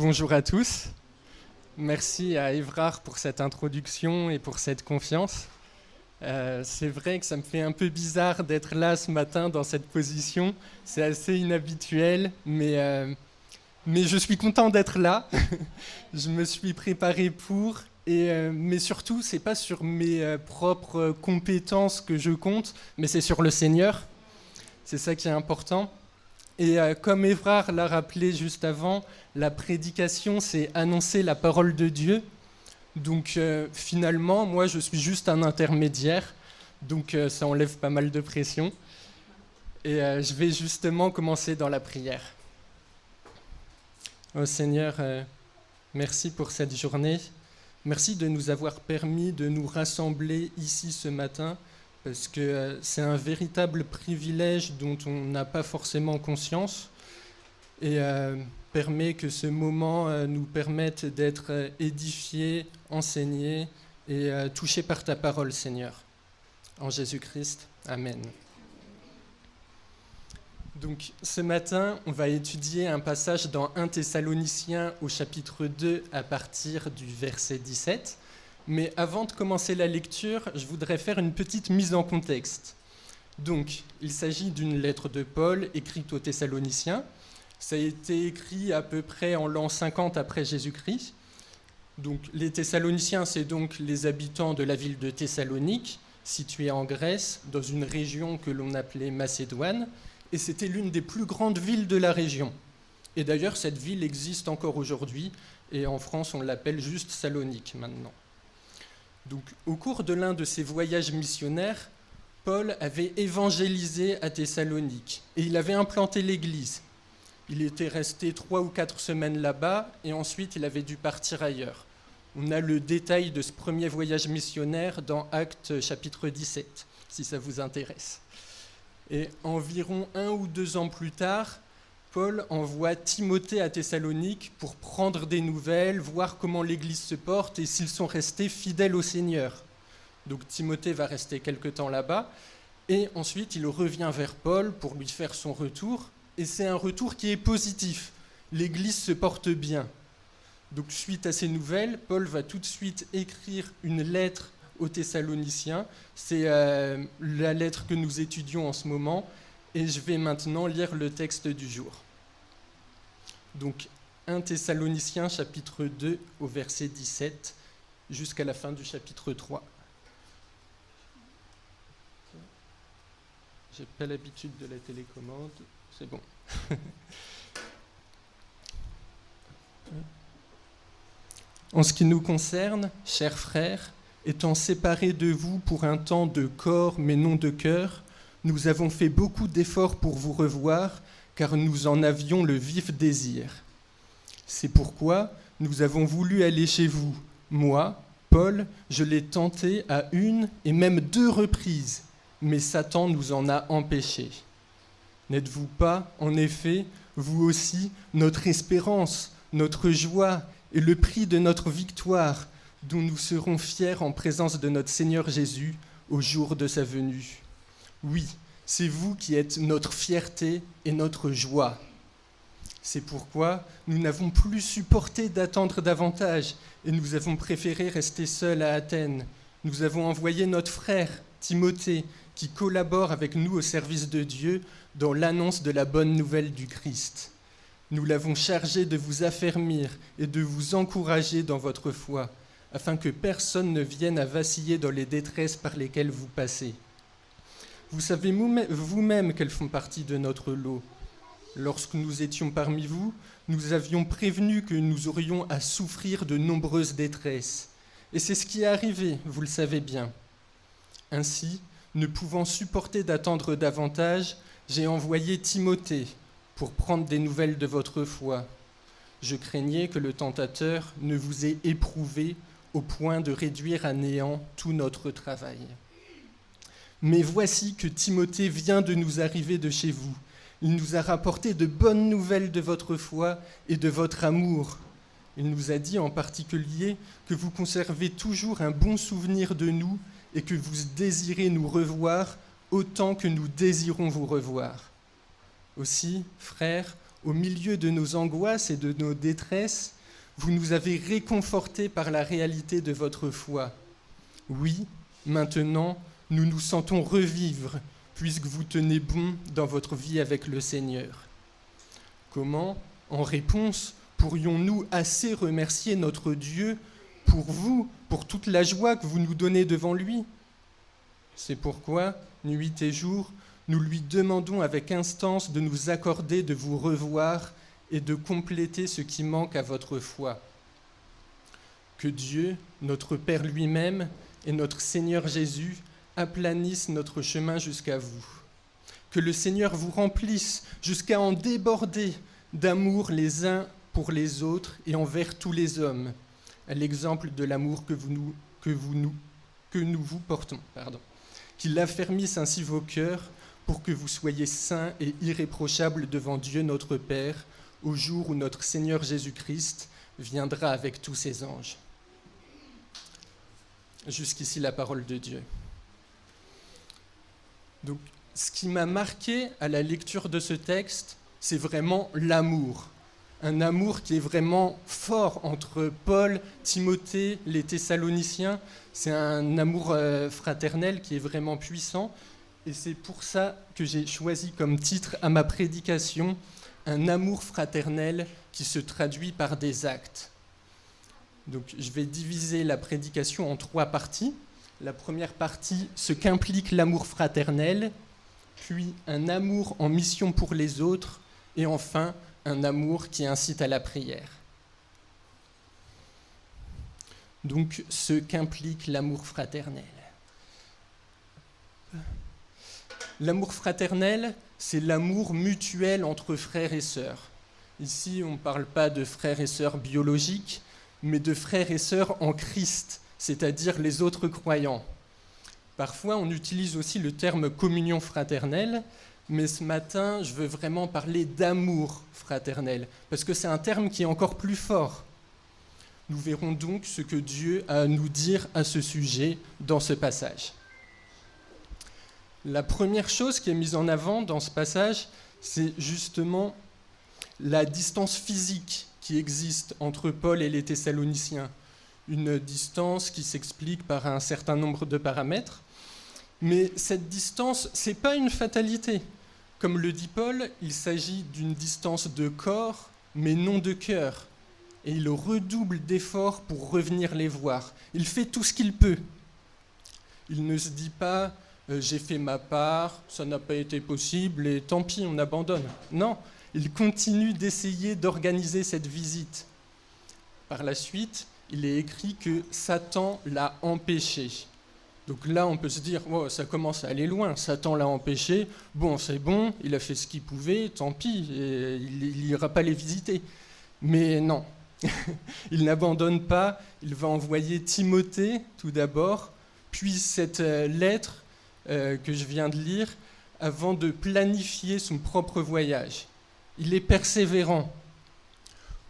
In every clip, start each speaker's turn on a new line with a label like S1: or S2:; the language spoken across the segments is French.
S1: Bonjour à tous. Merci à Évrard pour cette introduction et pour cette confiance. C'est vrai que ça me fait un peu bizarre d'être là ce matin dans cette position. C'est assez inhabituel, mais je suis content d'être là. Je me suis préparé pour. Mais surtout, c'est pas sur mes propres compétences que je compte, mais c'est sur le Seigneur. C'est ça qui est important. Comme Évrard l'a rappelé juste avant, la prédication, c'est annoncer la parole de Dieu. Donc finalement, moi, je suis juste un intermédiaire. Donc ça enlève pas mal de pression. Je vais justement commencer dans la prière. Oh Seigneur, merci pour cette journée. Merci de nous avoir permis de nous rassembler ici ce matin, parce que c'est un véritable privilège dont on n'a pas forcément conscience, et permet que ce moment nous permette d'être édifiés, enseignés et touchés par ta parole, Seigneur. En Jésus-Christ, Amen. Donc ce matin, on va étudier un passage dans 1 Thessaloniciens au chapitre 2 à partir du verset 17. Mais avant de commencer la lecture, je voudrais faire une petite mise en contexte. Donc, il s'agit d'une lettre de Paul écrite aux Thessaloniciens. Ça a été écrit à peu près en l'an 50 après Jésus-Christ. Donc, les Thessaloniciens, c'est donc les habitants de la ville de Thessalonique, située en Grèce, dans une région que l'on appelait Macédoine. Et c'était l'une des plus grandes villes de la région. Et d'ailleurs, cette ville existe encore aujourd'hui. Et en France, on l'appelle juste Salonique maintenant. Donc, au cours de l'un de ses voyages missionnaires, Paul avait évangélisé à Thessalonique et il avait implanté l'église. Il était resté 3 ou 4 semaines là-bas et ensuite il avait dû partir ailleurs. On a le détail de ce premier voyage missionnaire dans Actes chapitre 17, si ça vous intéresse. Et environ 1 ou 2 ans plus tard, Paul envoie Timothée à Thessalonique pour prendre des nouvelles, voir comment l'Église se porte et s'ils sont restés fidèles au Seigneur. Donc Timothée va rester quelque temps là-bas et ensuite il revient vers Paul pour lui faire son retour. Et c'est un retour qui est positif. L'Église se porte bien. Donc suite à ces nouvelles, Paul va tout de suite écrire une lettre aux Thessaloniciens. C'est la lettre que nous étudions en ce moment. Et je vais maintenant lire le texte du jour. Donc, 1 Thessaloniciens, chapitre 2, au verset 17, jusqu'à la fin du chapitre 3. J'ai pas l'habitude de la télécommande, c'est bon. En ce qui nous concerne, chers frères, étant séparés de vous pour un temps de corps mais non de cœur, nous avons fait beaucoup d'efforts pour vous revoir, car nous en avions le vif désir. C'est pourquoi nous avons voulu aller chez vous. Moi, Paul, je l'ai tenté à 1 et même 2 reprises, mais Satan nous en a empêchés. N'êtes-vous pas, en effet, vous aussi, notre espérance, notre joie et le prix de notre victoire, dont nous serons fiers en présence de notre Seigneur Jésus au jour de sa venue ? Oui, c'est vous qui êtes notre fierté et notre joie. C'est pourquoi nous n'avons plus supporté d'attendre davantage et nous avons préféré rester seuls à Athènes. Nous avons envoyé notre frère, Timothée, qui collabore avec nous au service de Dieu dans l'annonce de la bonne nouvelle du Christ. Nous l'avons chargé de vous affermir et de vous encourager dans votre foi, afin que personne ne vienne à vaciller dans les détresses par lesquelles vous passez. Vous savez vous-même qu'elles font partie de notre lot. Lorsque nous étions parmi vous, nous avions prévenu que nous aurions à souffrir de nombreuses détresses. Et c'est ce qui est arrivé, vous le savez bien. Ainsi, ne pouvant supporter d'attendre davantage, j'ai envoyé Timothée pour prendre des nouvelles de votre foi. Je craignais que le tentateur ne vous ait éprouvé au point de réduire à néant tout notre travail. Mais voici que Timothée vient de nous arriver de chez vous. Il nous a rapporté de bonnes nouvelles de votre foi et de votre amour. Il nous a dit en particulier que vous conservez toujours un bon souvenir de nous et que vous désirez nous revoir autant que nous désirons vous revoir. Aussi, frères, Au milieu de nos angoisses et de nos détresses, vous nous avez réconfortés par la réalité de votre foi. Oui, maintenant, nous nous sentons revivre, puisque vous tenez bon dans votre vie avec le Seigneur. Comment, en réponse, pourrions-nous assez remercier notre Dieu pour vous, pour toute la joie que vous nous donnez devant lui ? C'est pourquoi, nuit et jour, nous lui demandons avec instance de nous accorder de vous revoir et de compléter ce qui manque à votre foi. Que Dieu, notre Père lui-même, et notre Seigneur Jésus aplanissent notre chemin jusqu'à vous. Que le Seigneur vous remplisse jusqu'à en déborder d'amour les uns pour les autres et envers tous les hommes, à l'exemple de l'amour que nous vous portons. Qu'il affermisse ainsi vos cœurs pour que vous soyez saints et irréprochables devant Dieu notre Père, au jour où notre Seigneur Jésus-Christ viendra avec tous ses anges. Jusqu'ici la parole de Dieu. Donc, ce qui m'a marqué à la lecture de ce texte, c'est vraiment l'amour. Un amour qui est vraiment fort entre Paul, Timothée, les Thessaloniciens. C'est un amour fraternel qui est vraiment puissant. Et c'est pour ça que j'ai choisi comme titre à ma prédication « Un amour fraternel qui se traduit par des actes ». Donc, je vais diviser la prédication en 3 parties. La première partie, ce qu'implique l'amour fraternel, puis un amour en mission pour les autres, et enfin, un amour qui incite à la prière. Donc, ce qu'implique l'amour fraternel. L'amour fraternel, c'est l'amour mutuel entre frères et sœurs. Ici, on ne parle pas de frères et sœurs biologiques, mais de frères et sœurs en Christ, c'est-à-dire les autres croyants. Parfois, on utilise aussi le terme communion fraternelle, mais ce matin, je veux vraiment parler d'amour fraternel, parce que c'est un terme qui est encore plus fort. Nous verrons donc ce que Dieu a à nous dire à ce sujet dans ce passage. La première chose qui est mise en avant dans ce passage, c'est justement la distance physique qui existe entre Paul et les Thessaloniciens. Une distance qui s'explique par un certain nombre de paramètres. Mais cette distance, ce n'est pas une fatalité. Comme le dit Paul, il s'agit d'une distance de corps, mais non de cœur. Et il redouble d'efforts pour revenir les voir. Il fait tout ce qu'il peut. Il ne se dit pas « j'ai fait ma part, ça n'a pas été possible et tant pis, on abandonne ». Non, il continue d'essayer d'organiser cette visite. Par la suite, il est écrit que Satan l'a empêché. Donc là, on peut se dire, oh, ça commence à aller loin, Satan l'a empêché, bon, c'est bon, il a fait ce qu'il pouvait, tant pis, et il n'ira pas les visiter. Mais non, il n'abandonne pas, il va envoyer Timothée tout d'abord, puis cette lettre que je viens de lire, avant de planifier son propre voyage. Il est persévérant.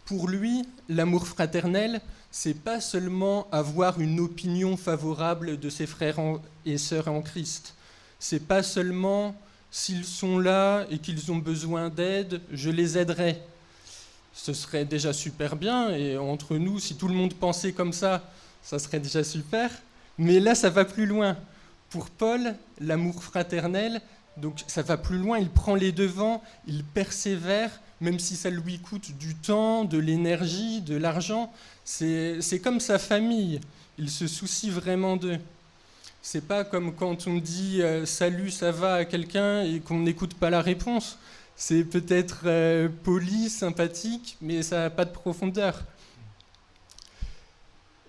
S1: Pour lui, l'amour fraternel, c'est pas seulement avoir une opinion favorable de ses frères et sœurs en Christ. C'est pas seulement s'ils sont là et qu'ils ont besoin d'aide, je les aiderai. Ce serait déjà super bien, et entre nous, si tout le monde pensait comme ça serait déjà super. Mais là, ça va plus loin. Pour Paul, l'amour fraternel, donc ça va plus loin, il prend les devants, il persévère, même si ça lui coûte du temps, de l'énergie, de l'argent. C'est comme sa famille, il se soucie vraiment d'eux. C'est pas comme quand on dit « salut, ça va » à quelqu'un et qu'on n'écoute pas la réponse. C'est peut-être poli, sympathique, mais ça n'a pas de profondeur.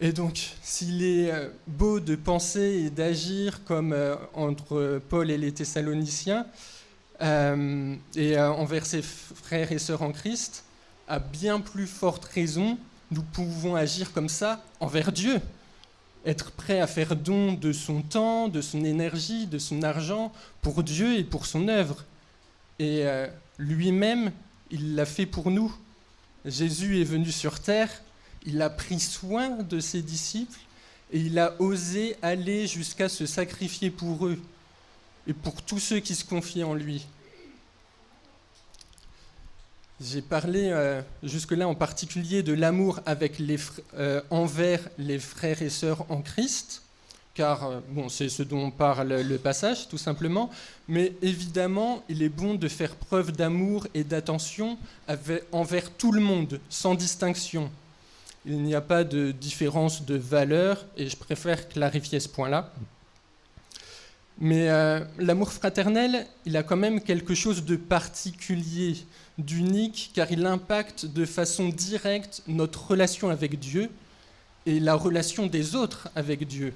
S1: Et donc, s'il est beau de penser et d'agir comme entre Paul et les Thessaloniciens, et envers ses frères et sœurs en Christ, à bien plus forte raison, nous pouvons agir comme ça envers Dieu. Être prêt à faire don de son temps, de son énergie, de son argent pour Dieu et pour son œuvre. Et lui-même, il l'a fait pour nous. Jésus est venu sur terre, il a pris soin de ses disciples et il a osé aller jusqu'à se sacrifier pour eux et pour tous ceux qui se confient en lui. J'ai parlé jusque-là en particulier de l'amour envers les frères et sœurs en Christ, car c'est ce dont parle le passage, tout simplement. Mais évidemment, il est bon de faire preuve d'amour et d'attention envers tout le monde, sans distinction. Il n'y a pas de différence de valeur, et je préfère clarifier ce point-là. Mais l'amour fraternel, il a quand même quelque chose de particulier, d'unique, car il impacte de façon directe notre relation avec Dieu et la relation des autres avec Dieu.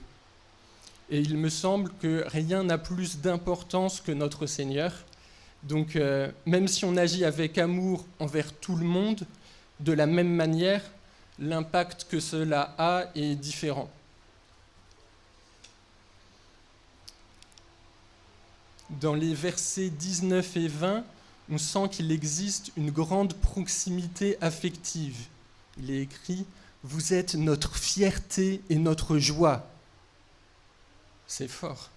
S1: Et il me semble que rien n'a plus d'importance que notre Seigneur. Donc même si on agit avec amour envers tout le monde, de la même manière, l'impact que cela a est différent. Dans les versets 19 et 20, on sent qu'il existe une grande proximité affective. Il est écrit « Vous êtes notre fierté et notre joie ». C'est fort.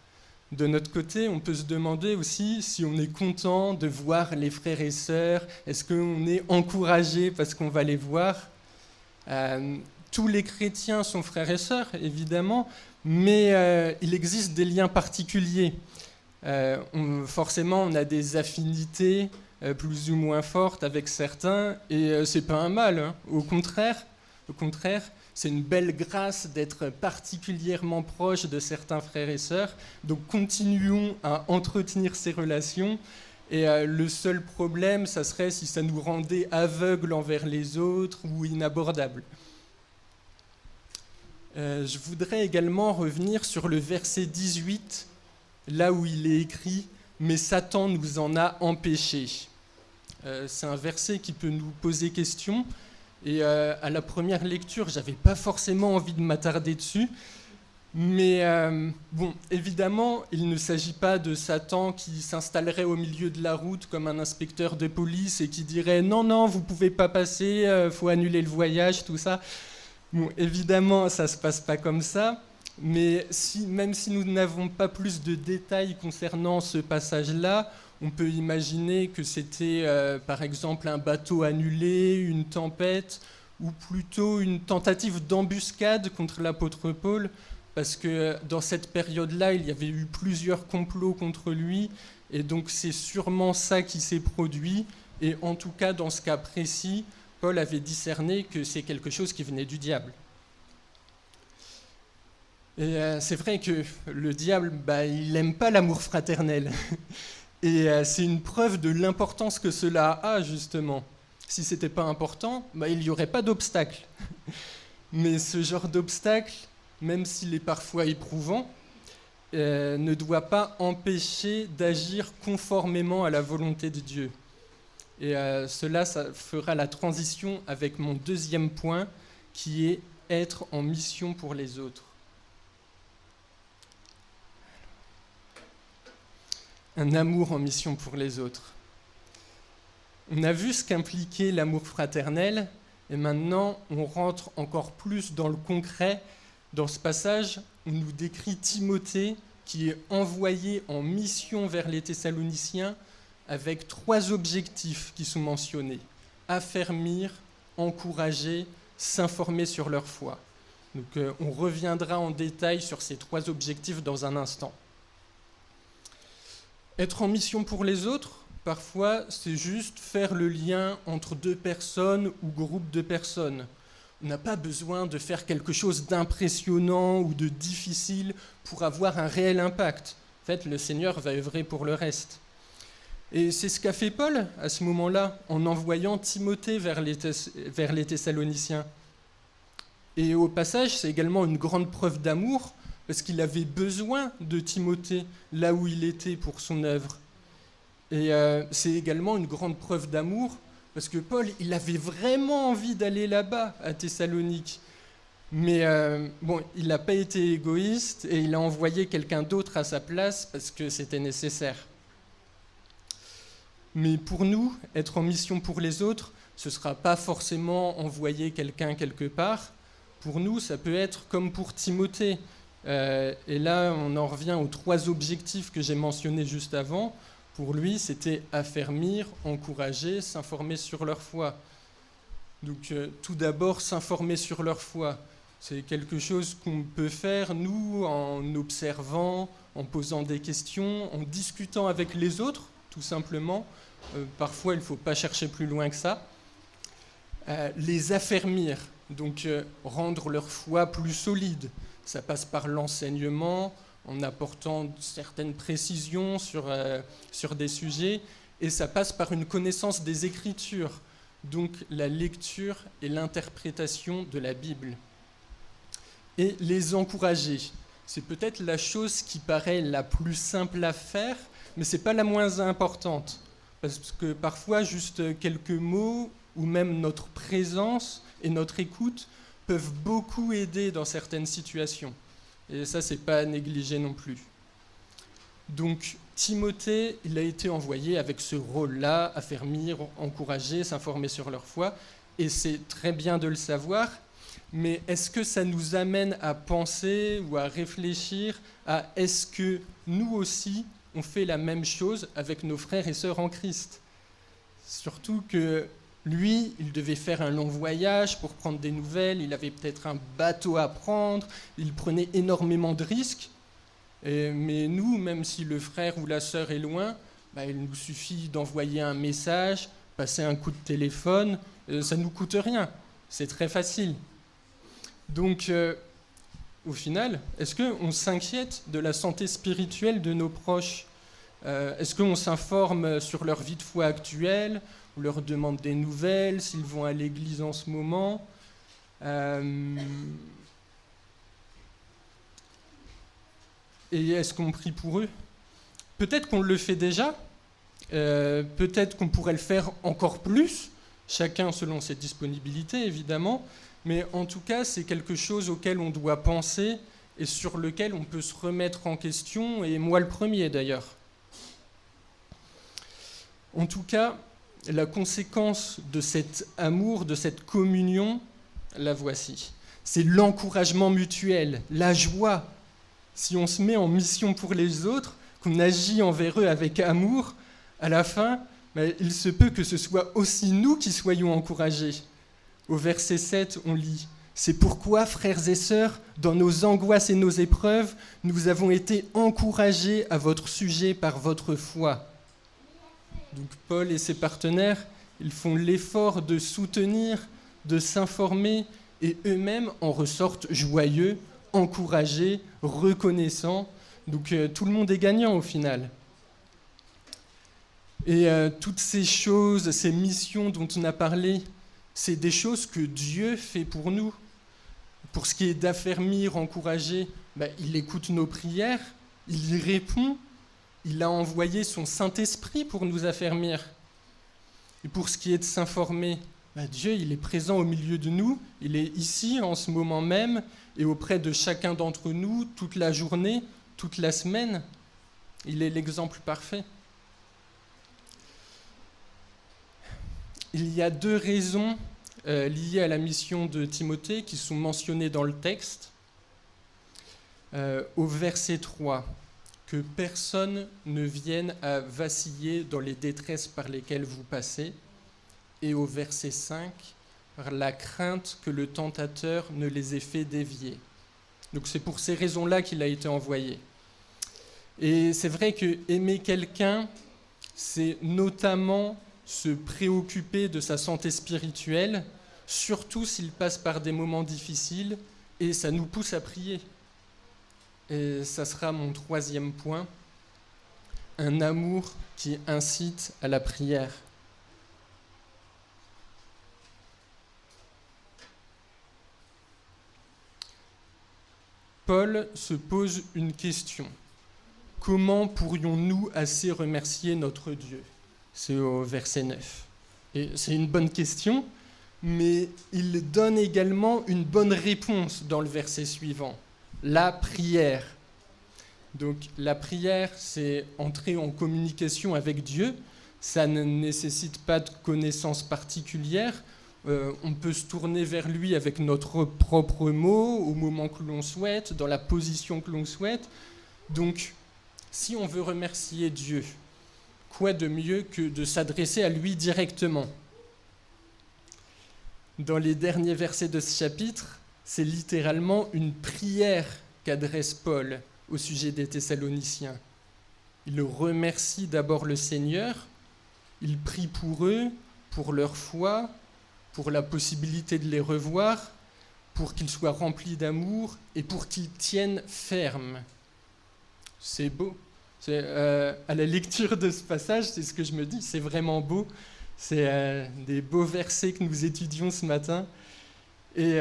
S1: De notre côté, on peut se demander aussi si on est content de voir les frères et sœurs. Est-ce qu'on est encouragé parce qu'on va les voir ? Tous les chrétiens sont frères et sœurs, évidemment, mais il existe des liens particuliers. Forcément, on a des affinités plus ou moins fortes avec certains, et c'est pas un mal. Hein. Au contraire, c'est une belle grâce d'être particulièrement proche de certains frères et sœurs. Donc, continuons à entretenir ces relations. Et le seul problème, ça serait si ça nous rendait aveugles envers les autres ou inabordables. Je voudrais également revenir sur le verset 18, là où il est écrit « Mais Satan nous en a empêchés ». C'est un verset qui peut nous poser question. Et à la première lecture, je n'avais pas forcément envie de m'attarder dessus. Mais évidemment, il ne s'agit pas de Satan qui s'installerait au milieu de la route comme un inspecteur de police et qui dirait « Non, vous ne pouvez pas passer, faut annuler le voyage, tout ça ». Bon, évidemment, ça ne se passe pas comme ça. Mais même si nous n'avons pas plus de détails concernant ce passage-là, on peut imaginer que c'était par exemple un bateau annulé, une tempête, ou plutôt une tentative d'embuscade contre l'apôtre Paul, parce que dans cette période-là, il y avait eu plusieurs complots contre lui, et donc c'est sûrement ça qui s'est produit, et en tout cas dans ce cas précis, Paul avait discerné que c'est quelque chose qui venait du diable. Et c'est vrai que le diable, il n'aime pas l'amour fraternel. Et c'est une preuve de l'importance que cela a, justement. Si ce n'était pas important, il n'y aurait pas d'obstacle. Mais ce genre d'obstacle, même s'il est parfois éprouvant, ne doit pas empêcher d'agir conformément à la volonté de Dieu. Et cela, ça fera la transition avec mon deuxième point, qui est être en mission pour les autres. Un amour en mission pour les autres. On a vu ce qu'impliquait l'amour fraternel, et maintenant on rentre encore plus dans le concret. Dans ce passage, on nous décrit Timothée qui est envoyé en mission vers les Thessaloniciens avec 3 objectifs qui sont mentionnés. Affermir, encourager, s'informer sur leur foi. Donc on reviendra en détail sur ces 3 objectifs dans un instant. Être en mission pour les autres, parfois, c'est juste faire le lien entre 2 personnes ou groupes de personnes. On n'a pas besoin de faire quelque chose d'impressionnant ou de difficile pour avoir un réel impact. En fait, le Seigneur va œuvrer pour le reste. Et c'est ce qu'a fait Paul à ce moment-là, en envoyant Timothée vers les Thessaloniciens. Et au passage, c'est également une grande preuve d'amour, parce qu'il avait besoin de Timothée là où il était pour son œuvre. Et c'est également une grande preuve d'amour, parce que Paul, il avait vraiment envie d'aller là-bas, à Thessalonique. Mais il n'a pas été égoïste, et il a envoyé quelqu'un d'autre à sa place, parce que c'était nécessaire. Mais pour nous, être en mission pour les autres, ce ne sera pas forcément envoyer quelqu'un quelque part. Pour nous, ça peut être comme pour Timothée. Et là, on en revient aux 3 objectifs que j'ai mentionnés juste avant. Pour lui, c'était affermir, encourager, s'informer sur leur foi. Donc tout d'abord, s'informer sur leur foi. C'est quelque chose qu'on peut faire, nous, en observant, en posant des questions, en discutant avec les autres, tout simplement. Parfois, il ne faut pas chercher plus loin que ça. Les affermir, donc rendre leur foi plus solide. Ça passe par l'enseignement, en apportant certaines précisions sur des sujets, et ça passe par une connaissance des Écritures, donc la lecture et l'interprétation de la Bible. Et les encourager. C'est peut-être la chose qui paraît la plus simple à faire, mais ce n'est pas la moins importante. Parce que parfois, juste quelques mots, ou même notre présence et notre écoute, peuvent beaucoup aider dans certaines situations. Et ça, ce n'est pas à négliger non plus. Donc, Timothée, il a été envoyé avec ce rôle-là, affermir, encourager, s'informer sur leur foi, et c'est très bien de le savoir, mais est-ce que ça nous amène à penser ou à réfléchir à est-ce que nous aussi, on fait la même chose avec nos frères et sœurs en Christ? Surtout que lui, il devait faire un long voyage pour prendre des nouvelles, il avait peut-être un bateau à prendre, il prenait énormément de risques. Mais nous, même si le frère ou la sœur est loin, il nous suffit d'envoyer un message, passer un coup de téléphone, ça ne nous coûte rien, c'est très facile. Donc, au final, est-ce qu'on s'inquiète de la santé spirituelle de nos proches? Est-ce qu'on s'informe sur leur vie de foi actuelle? On leur demande des nouvelles, s'ils vont à l'église en ce moment. Et est-ce qu'on prie pour eux? Peut-être qu'on le fait déjà, peut-être qu'on pourrait le faire encore plus, chacun selon ses disponibilités évidemment, mais en tout cas c'est quelque chose auquel on doit penser et sur lequel on peut se remettre en question, et moi le premier d'ailleurs. En tout cas, la conséquence de cet amour, de cette communion, la voici. C'est l'encouragement mutuel, la joie. Si on se met en mission pour les autres, qu'on agit envers eux avec amour, à la fin, il se peut que ce soit aussi nous qui soyons encouragés. Au verset 7, on lit « C'est pourquoi, frères et sœurs, dans nos angoisses et nos épreuves, nous avons été encouragés à votre sujet par votre foi. » Donc Paul et ses partenaires, ils font l'effort de soutenir, de s'informer, et eux-mêmes en ressortent joyeux, encouragés, reconnaissants. Donc tout le monde est gagnant au final. Et toutes ces choses, ces missions dont on a parlé, c'est des choses que Dieu fait pour nous. Pour ce qui est d'affermir, encourager, il écoute nos prières, il y répond, il a envoyé son Saint-Esprit pour nous affermir. Et pour ce qui est de s'informer, Dieu, il est présent au milieu de nous, il est ici en ce moment même et auprès de chacun d'entre nous toute la journée, toute la semaine. Il est l'exemple parfait. Il y a 2 raisons liées à la mission de Timothée qui sont mentionnées dans le texte. Au verset 3, que personne ne vienne à vaciller dans les détresses par lesquelles vous passez. Et au verset 5, par la crainte que le tentateur ne les ait fait dévier. Donc c'est pour ces raisons-là qu'il a été envoyé. Et c'est vrai que aimer quelqu'un, c'est notamment se préoccuper de sa santé spirituelle, surtout s'il passe par des moments difficiles, et ça nous pousse à prier. Et ça sera mon 3e point, un amour qui incite à la prière. Paul se pose une question. Comment pourrions-nous assez remercier notre Dieu? C'est au verset 9. Et c'est une bonne question, mais il donne également une bonne réponse dans le verset suivant. La prière. Donc la prière, c'est entrer en communication avec Dieu. Ça ne nécessite pas de connaissances particulières. On peut se tourner vers lui avec notre propre mot, au moment que l'on souhaite, dans la position que l'on souhaite. Donc, si on veut remercier Dieu, quoi de mieux que de s'adresser à lui directement? Dans les derniers versets de ce chapitre, c'est littéralement une prière qu'adresse Paul au sujet des Thessaloniciens. Il remercie d'abord le Seigneur, il prie pour eux, pour leur foi, pour la possibilité de les revoir, pour qu'ils soient remplis d'amour et pour qu'ils tiennent ferme. C'est beau. À la lecture de ce passage, c'est ce que je me dis, c'est vraiment beau. C'est des beaux versets que nous étudions ce matin. Et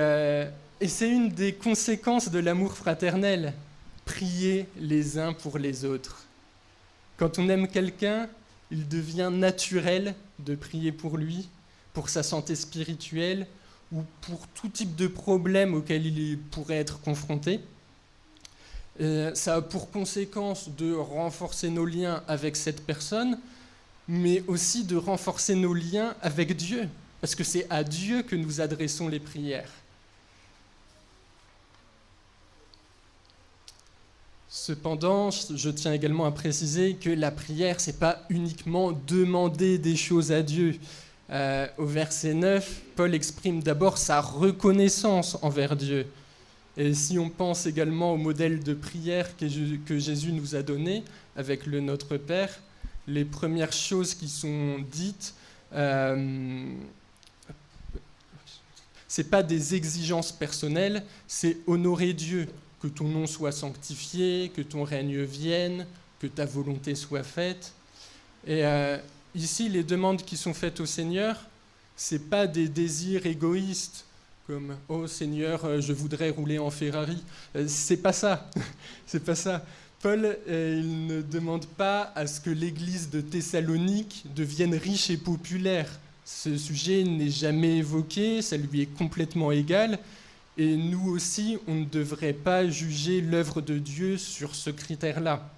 S1: c'est une des conséquences de l'amour fraternel, prier les uns pour les autres. Quand on aime quelqu'un, il devient naturel de prier pour lui, pour sa santé spirituelle ou pour tout type de problème auquel il pourrait être confronté. Ça a pour conséquence de renforcer nos liens avec cette personne, mais aussi de renforcer nos liens avec Dieu, parce que c'est à Dieu que nous adressons les prières. Cependant, je tiens également à préciser que la prière, ce n'est pas uniquement demander des choses à Dieu. Au verset 9, Paul exprime d'abord sa reconnaissance envers Dieu. Et si on pense également au modèle de prière que Jésus nous a donné avec le Notre Père, les premières choses qui sont dites, c'est pas des exigences personnelles, c'est honorer Dieu, que ton nom soit sanctifié, que ton règne vienne, que ta volonté soit faite. Et ici, les demandes qui sont faites au Seigneur, c'est pas des désirs égoïstes, comme « Oh Seigneur, je voudrais rouler en Ferrari ». C'est pas ça, c'est pas ça. Paul, il ne demande pas à ce que l'église de Thessalonique devienne riche et populaire. Ce sujet n'est jamais évoqué, ça lui est complètement égal. Et nous aussi, on ne devrait pas juger l'œuvre de Dieu sur ce critère-là.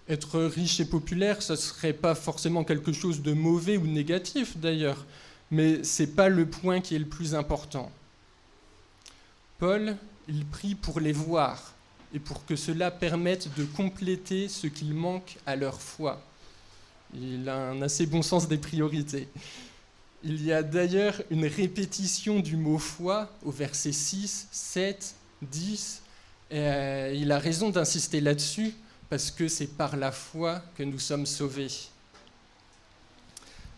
S1: Être riche et populaire, ce ne serait pas forcément quelque chose de mauvais ou négatif d'ailleurs, mais ce n'est pas le point qui est le plus important. Paul, il prie pour les voir et pour que cela permette de compléter ce qu'il manque à leur foi. Il a un assez bon sens des priorités. Il y a d'ailleurs une répétition du mot foi au verset 6, 7, 10. Il a raison d'insister là-dessus parce que c'est par la foi que nous sommes sauvés.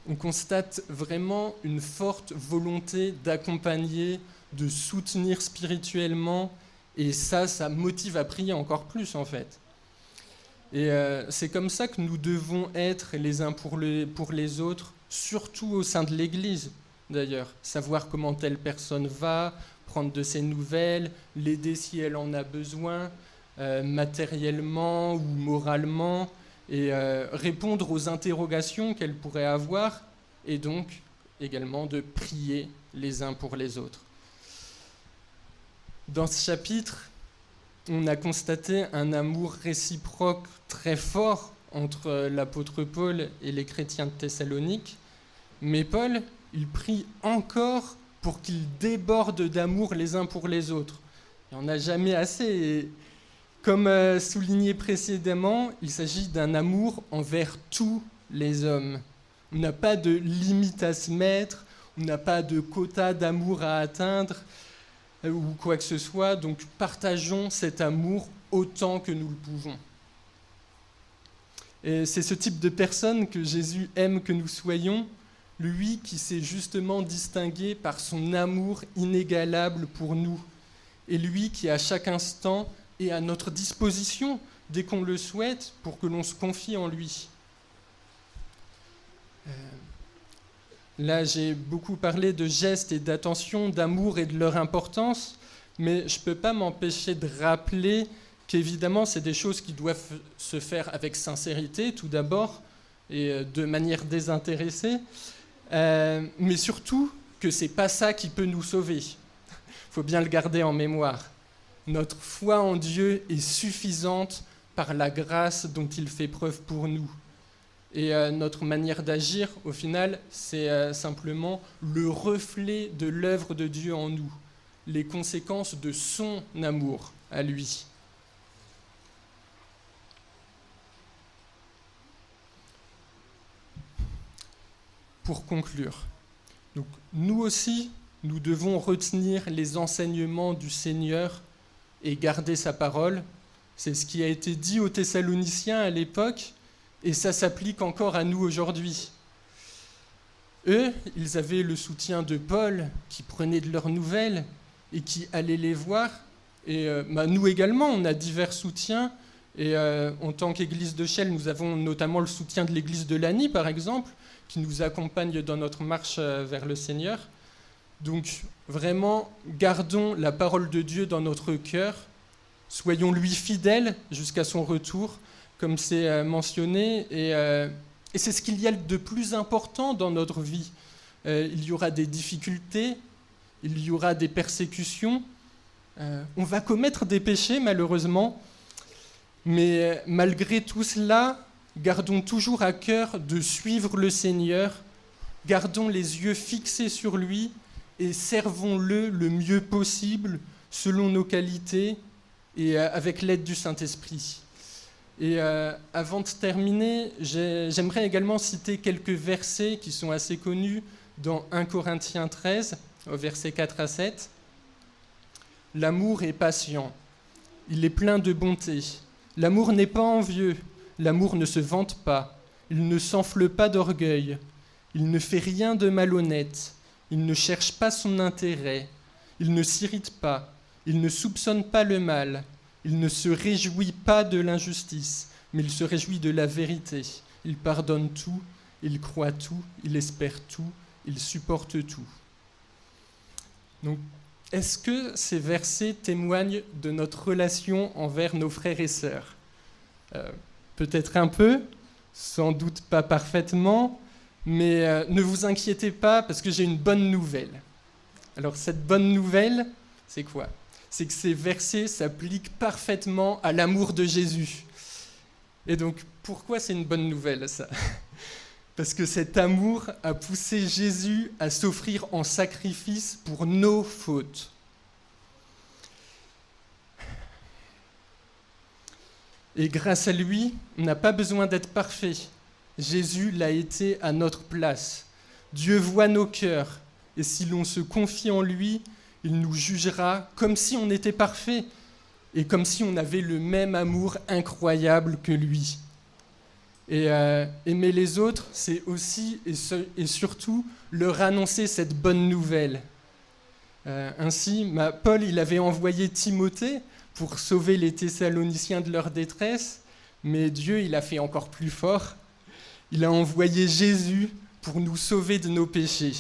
S1: On constate vraiment une forte volonté d'accompagner, de soutenir spirituellement, et ça motive à prier encore plus en fait. Et c'est comme ça que nous devons être les uns pour les autres, surtout au sein de l'Église d'ailleurs. Savoir comment telle personne va, prendre de ses nouvelles, l'aider si elle en a besoin, matériellement ou moralement, et répondre aux interrogations qu'elle pourrait avoir, et donc également de prier les uns pour les autres. Dans ce chapitre, on a constaté un amour réciproque très fort entre l'apôtre Paul et les chrétiens de Thessalonique, mais Paul, il prie encore pour qu'ils débordent d'amour les uns pour les autres. Il n'y en a jamais assez. Et comme souligné précédemment, il s'agit d'un amour envers tous les hommes. On n'a pas de limite à se mettre, on n'a pas de quota d'amour à atteindre, ou quoi que ce soit, donc partageons cet amour autant que nous le pouvons. Et c'est ce type de personne que Jésus aime que nous soyons, lui qui s'est justement distingué par son amour inégalable pour nous, et lui qui à chaque instant est à notre disposition dès qu'on le souhaite pour que l'on se confie en lui. Là, j'ai beaucoup parlé de gestes et d'attention, d'amour et de leur importance, mais je ne peux pas m'empêcher de rappeler qu'évidemment, c'est des choses qui doivent se faire avec sincérité, tout d'abord, et de manière désintéressée, mais surtout que ce n'est pas ça qui peut nous sauver. Il faut bien le garder en mémoire. Notre foi en Dieu est suffisante par la grâce dont il fait preuve pour nous. Et notre manière d'agir, au final, c'est simplement le reflet de l'œuvre de Dieu en nous, les conséquences de son amour à lui. pour conclure. Donc, nous aussi, nous devons retenir les enseignements du Seigneur et garder sa parole. C'est ce qui a été dit aux Thessaloniciens à l'époque, et ça s'applique encore à nous aujourd'hui. Eux, ils avaient le soutien de Paul, qui prenait de leurs nouvelles et qui allait les voir. Et nous également, on a divers soutiens. Et en tant qu'Église de Chelles, nous avons notamment le soutien de l'Église de Lagny, par exemple, qui nous accompagne dans notre marche vers le Seigneur. Donc, vraiment, gardons la parole de Dieu dans notre cœur. Soyons-lui fidèles jusqu'à son retour, comme c'est mentionné. Et c'est ce qu'il y a de plus important dans notre vie. Il y aura des difficultés, il y aura des persécutions. On va commettre des péchés, malheureusement. Mais malgré tout cela, gardons toujours à cœur de suivre le Seigneur. Gardons les yeux fixés sur lui et servons-le le mieux possible, selon nos qualités et avec l'aide du Saint-Esprit. Et avant de terminer, j'aimerais également citer quelques versets qui sont assez connus dans 1 Corinthiens 13, versets 4 à 7. « L'amour est patient, il est plein de bonté. L'amour n'est pas envieux, l'amour ne se vante pas, il ne s'enfle pas d'orgueil, il ne fait rien de malhonnête, il ne cherche pas son intérêt, il ne s'irrite pas, il ne soupçonne pas le mal. Il ne se réjouit pas de l'injustice, mais il se réjouit de la vérité. Il pardonne tout, il croit tout, il espère tout, il supporte tout. » Donc, est-ce que ces versets témoignent de notre relation envers nos frères et sœurs ? Peut-être un peu, sans doute pas parfaitement, mais ne vous inquiétez pas parce que j'ai une bonne nouvelle. Alors, cette bonne nouvelle, c'est quoi ? C'est que ces versets s'appliquent parfaitement à l'amour de Jésus. Et donc, pourquoi c'est une bonne nouvelle, ça ? Parce que cet amour a poussé Jésus à s'offrir en sacrifice pour nos fautes. Et grâce à lui, on n'a pas besoin d'être parfait. Jésus l'a été à notre place. Dieu voit nos cœurs, et si l'on se confie en lui, il nous jugera comme si on était parfait et comme si on avait le même amour incroyable que lui. Et aimer les autres, c'est aussi et surtout leur annoncer cette bonne nouvelle. Ainsi, Paul, il avait envoyé Timothée pour sauver les Thessaloniciens de leur détresse, mais Dieu, il a fait encore plus fort. Il a envoyé Jésus pour nous sauver de nos péchés.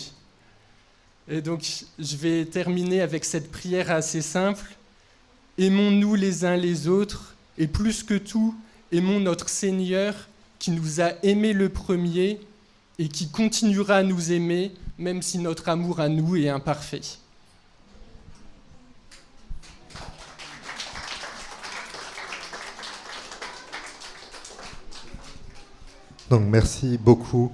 S1: Et donc, je vais terminer avec cette prière assez simple. Aimons-nous les uns les autres, et plus que tout, aimons notre Seigneur qui nous a aimés le premier et qui continuera à nous aimer, même si notre amour à nous est imparfait.
S2: Donc, merci beaucoup.